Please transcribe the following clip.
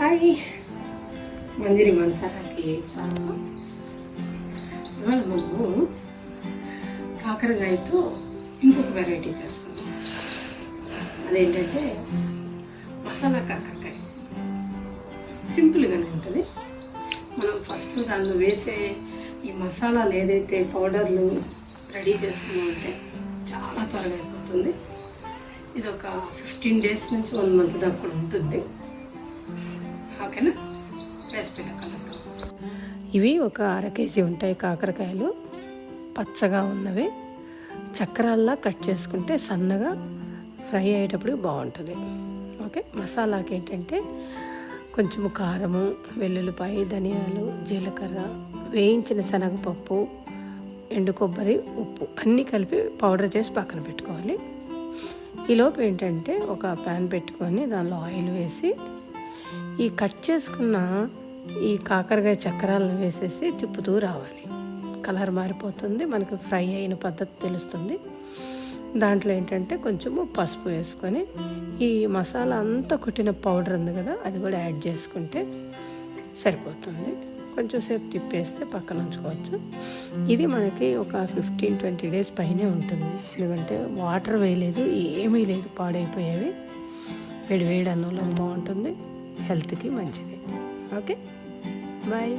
Hi, మందిరి మసాలాకి స్వాగతం. ఇవాళ మనము కాకరకాయతో ఇంకొక వెరైటీ చేస్తున్నాం. అదేంటంటే మసాలా కాకరకాయ. సింపుల్గానే ఉంటుంది. మనం ఫస్ట్ దానిలో వేసే ఈ మసాలాలు ఏదైతే పౌడర్లు రెడీ చేసుకున్నామంటే చాలా త్వరగా అయిపోతుంది. ఇది ఒక 15 days నుంచి 1 month దాకా కూడా ఉంటుంది. ఓకేనా? రెసిపీలో కలుద్దాం. ఇవి ఒక 1/2 kg ఉంటాయి కాకరకాయలు. పచ్చగా ఉన్నవి చక్రాల్లా కట్ చేసుకుంటే సన్నగా ఫ్రై అయ్యేటప్పుడు బాగుంటుంది. ఓకే, మసాలాకి ఏంటంటే కొంచెం కారము, వెల్లుల్లిపాయ, ధనియాలు, జీలకర్ర, వేయించిన శనగపప్పు, ఎండు కొబ్బరి, ఉప్పు అన్నీ కలిపి పౌడర్ చేసి పక్కన పెట్టుకోవాలి. ఈలోపు ఏంటంటే ఒక ప్యాన్ పెట్టుకొని దానిలో ఆయిల్ వేసి ఈ కట్ చేసుకున్న ఈ కాకరకాయ చక్రాలను వేసేసి తిప్పుతూ రావాలి. కలర్ మారిపోతుంది, మనకు ఫ్రై అయిన పద్ధతి తెలుస్తుంది. దాంట్లో ఏంటంటే కొంచెము పసుపు వేసుకొని ఈ మసాలా అంతా కొట్టిన పౌడర్ ఉంది కదా, అది కూడా యాడ్ చేసుకుంటే సరిపోతుంది. కొంచెం సేపు తిప్పేస్తే పక్కన ఉంచుకోవచ్చు. ఇది మనకి ఒక 15-20 days పైనే ఉంటుంది. ఎందుకంటే వాటర్ వేయలేదు, ఏమీ లేదు, పాడైపోయేవి. వేడి వేడి అన్నంలో బాగుంటుంది, హెల్త్కి మంచిది. Okay, bye.